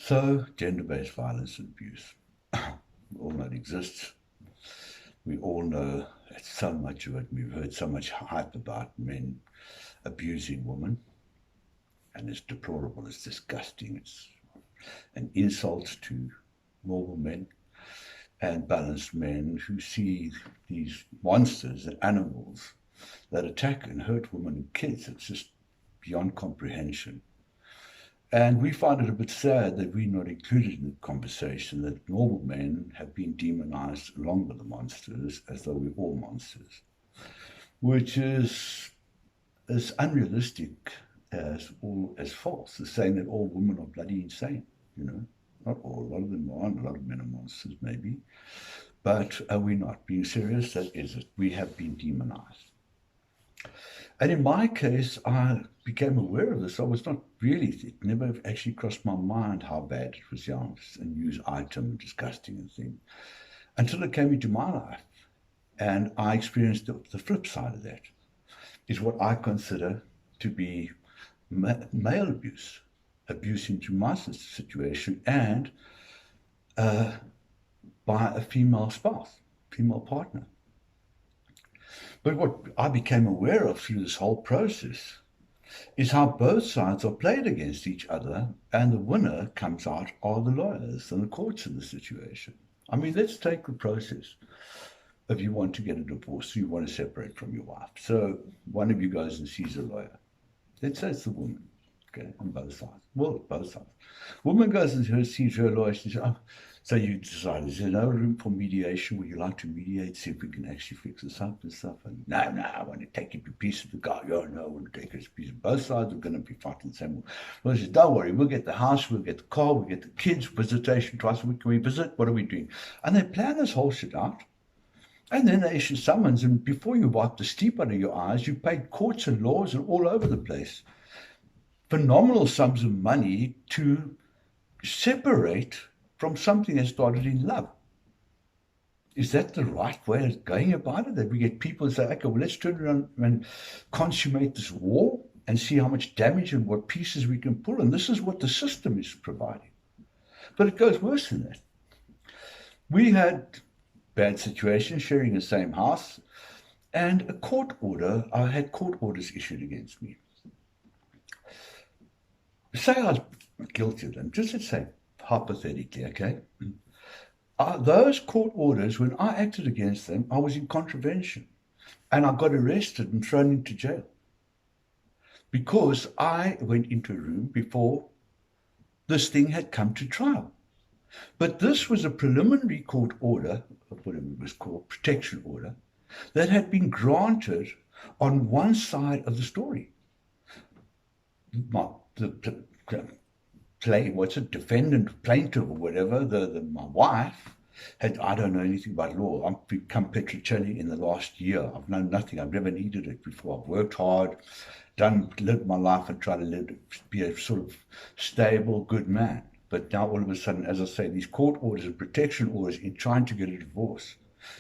So, gender-based violence and abuse, we all know it exists. We all know so much of it. We've heard so much hype about men abusing women, and it's deplorable, it's disgusting, it's an insult to normal men and balanced men who see these monsters and animals that attack and hurt women and kids. It's just beyond comprehension. And we find it a bit sad that we're not included in the conversation, that normal men have been demonized along with the monsters as though we're all monsters, which is as unrealistic as false, as saying that all women are bloody insane, you know. Not all, a lot of them are, and a lot of men are monsters, maybe. But we're not being serious, that is it. We have been demonized. And in my case, I became aware of this. I was not really, it never actually crossed my mind how bad it was, young, a news item, disgusting and thing, until it came into my life. And I experienced the flip side of that, is what I consider to be male abuse, abuse into my situation, and by a female spouse, female partner. But what I became aware of through this whole process is how both sides are played against each other, and the winner comes out are the lawyers and the courts in the situation. I mean, let's take the process. If you want to get a divorce, you want to separate from your wife. So one of you goes and sees a lawyer. Let's say it's the woman, okay, on both sides. Well, both sides. Woman goes and sees her lawyer. She says, oh, so you decide, is there no room for mediation? Would you like to mediate, see if we can actually fix this up and stuff? And no, I want to take it a piece of the guy. Oh, no, I want to take it a piece of both sides are going to be fighting the same. Well, she says, don't worry, we'll get the house, we'll get the car, we'll get the kids, visitation twice a week. Can we visit? What are we doing? And they plan this whole shit out. And then they issue summons, and before you wipe the steep out of your eyes, you paid courts and laws and all over the place phenomenal sums of money to separate from something that started in love. Is that the right way of going about it? That we get people to say, okay, well, let's turn around and consummate this war and see how much damage and what pieces we can pull. And this is what the system is providing. But it goes worse than that. We had bad situation, sharing the same house, and a court order, I had court orders issued against me. Say I was guilty of them, just let's say, hypothetically, okay? Those court orders, when I acted against them, I was in contravention, and I got arrested and thrown into jail because I went into a room before this thing had come to trial. But this was a preliminary court order, whatever it was called, protection order, that had been granted on one side of the story. Defendant, plaintiff or whatever, my wife had, I don't know anything about law. I've become Petricelli in the last year. I've known nothing. I've never needed it before. I've worked hard, lived my life and tried to be a sort of stable, good man. But now all of a sudden, as I say, these court orders and protection orders in trying to get a divorce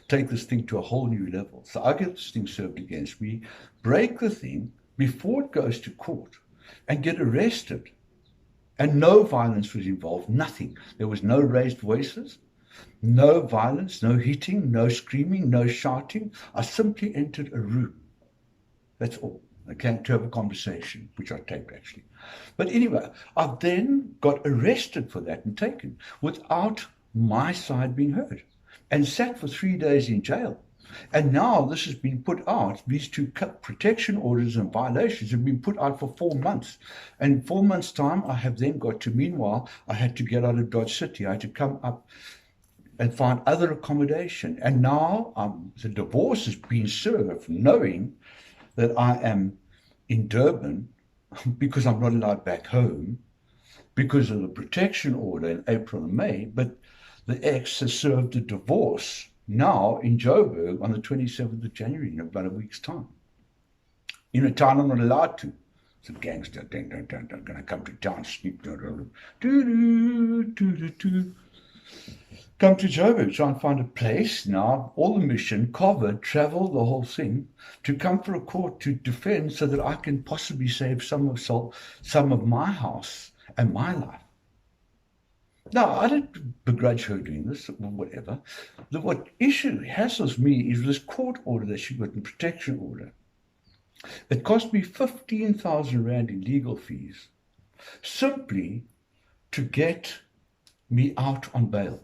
take this thing to a whole new level. So I get this thing served against me, break the thing before it goes to court, and get arrested. And no violence was involved, nothing. There was no raised voices, no violence, no hitting, no screaming, no shouting. I simply entered a room. That's all. Okay, to have a conversation, which I taped actually. But anyway, I then got arrested for that and taken without my side being heard and sat for 3 days in jail. And now this has been put out, these two protection orders and violations have been put out for 4 months. And in 4 months' time, I have then got to, meanwhile, I had to get out of Dodge City. I had to come up and find other accommodation. And now the divorce has been served knowing that I am in Durban because I'm not allowed back home because of the protection order in April and May, but the ex has served a divorce now in Joburg on the 27th of January in about a week's time. In a town I'm not allowed to. It's a gangster, going to come to town, sneak, come to Joburg, try and find a place now, all the mission, covered, travel, the whole thing, to come for a court to defend so that I can possibly save some of my house and my life. Now, I don't begrudge her doing this or whatever. What issue hassles me is this court order that she got, in protection order. It cost me 15,000 Rand in legal fees simply to get me out on bail.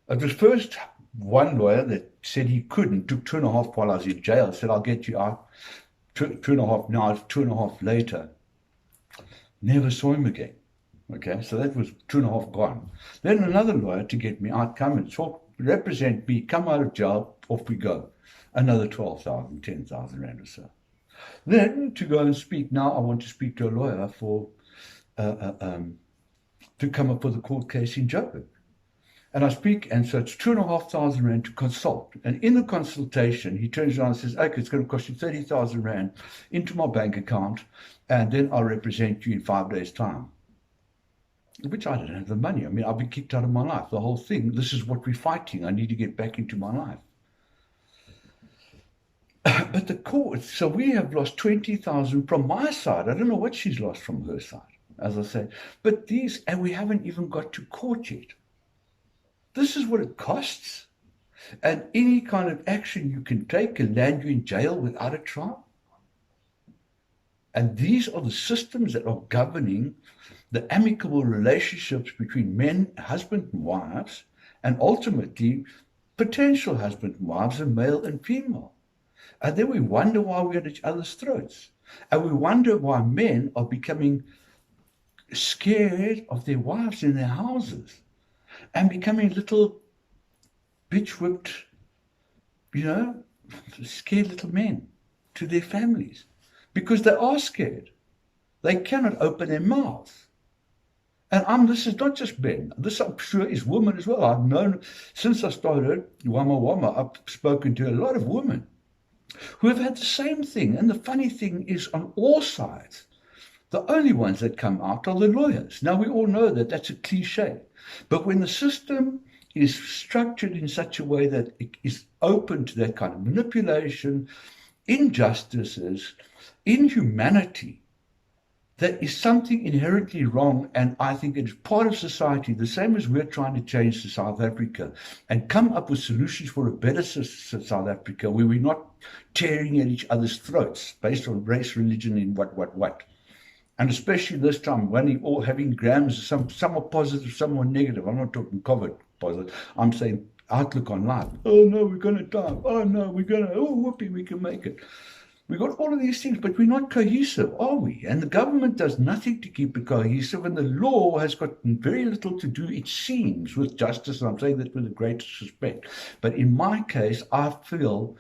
It was first one lawyer that said he couldn't, took 2.5 while I was in jail, said, I'll get you out. 2.5 now, 2.5 later. Never saw him again. Okay, so that was 2.5 gone. Then another lawyer to get me out, come and talk, represent me, come out of jail, off we go. Another 12,000, 10,000 Rand or so. Then to go and speak, now I want to speak to a lawyer for to come up with a court case in Joburg. And I speak, and so it's 2,500 Rand to consult. And in the consultation, he turns around and says, okay, it's going to cost you 30,000 Rand into my bank account, and then I'll represent you in 5 days' time. Which I don't have the money. I mean, I'll be kicked out of my life. The whole thing, this is what we're fighting. I need to get back into my life. But the court, so we have lost 20,000 from my side. I don't know what she's lost from her side, as I say. But these, and we haven't even got to court yet. This is what it costs. And any kind of action you can take can land you in jail without a trial. And these are the systems that are governing the amicable relationships between men, husband and wives, and ultimately potential husband and wives, and male and female. And then we wonder why we're at each other's throats. And we wonder why men are becoming scared of their wives in their houses and becoming little bitch-whipped, scared little men to their families. Because they are scared. They cannot open their mouths. And this is not just men. This, I'm sure, is women as well. I've known, since I started Wamawoma, I've spoken to a lot of women who have had the same thing. And the funny thing is, on all sides, the only ones that come out are the lawyers. Now, we all know that that's a cliche. But when the system is structured in such a way that it is open to that kind of manipulation, injustices, inhumanity, that is something inherently wrong, and I think it is part of society, the same as we're trying to change to South Africa and come up with solutions for a better South Africa where we're not tearing at each other's throats based on race, religion, and what. And especially this time, when all having grams, some are positive, some are negative. I'm not talking COVID positive. I'm saying outlook on life. Oh no, we're going to die. Oh no, whoopee, we can make it. We've got all of these things, but we're not cohesive, are we? And the government does nothing to keep it cohesive, and the law has got very little to do, it seems, with justice, and I'm saying that with the greatest respect. But in my case, I feel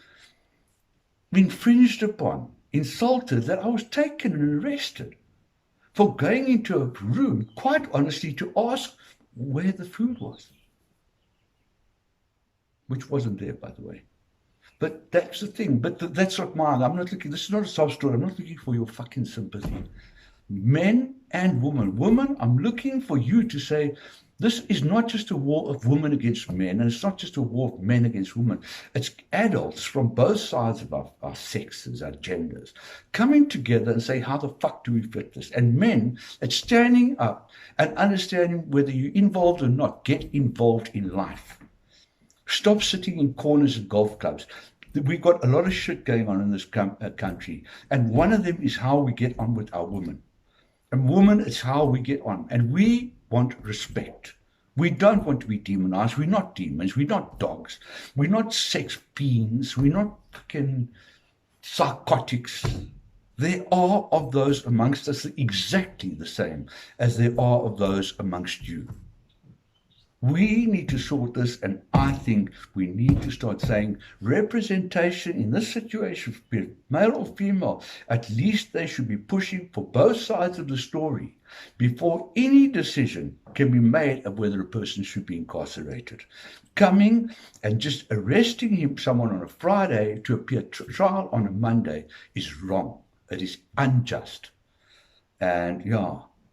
infringed upon, insulted, that I was taken and arrested for going into a room, quite honestly, to ask where the food was. Which wasn't there, by the way. But that's the thing. But that's not mine. I'm not looking, this is not a sob story. I'm not looking for your fucking sympathy. Men and women. Women, I'm looking for you to say, this is not just a war of women against men, and it's not just a war of men against women. It's adults from both sides of our sexes, our genders, coming together and say, how the fuck do we fit this? And men, it's standing up and understanding whether you're involved or not, get involved in life. Stop sitting in corners at golf clubs. We've got a lot of shit going on in this country. And one of them is how we get on with our women. And women, it's how we get on. And we want respect. We don't want to be demonized. We're not demons. We're not dogs. We're not sex fiends. We're not fucking psychotics. There are of those amongst us exactly the same as there are of those amongst you. We need to sort this, and I think we need to start saying representation in this situation, be it male or female, at least they should be pushing for both sides of the story before any decision can be made of whether a person should be incarcerated. Coming and just arresting someone on a Friday to appear trial on a Monday is wrong. It is unjust. And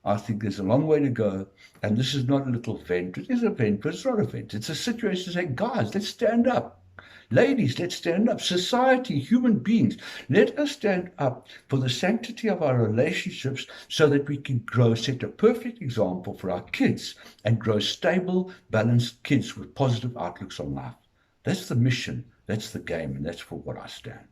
I think there's a long way to go, and this is not a little vent. It is a vent, but it's not a vent. It's a situation to say, guys, let's stand up. Ladies, let's stand up. Society, human beings, let us stand up for the sanctity of our relationships so that we can grow, set a perfect example for our kids, and grow stable, balanced kids with positive outlooks on life. That's the mission, that's the game, and that's for what I stand.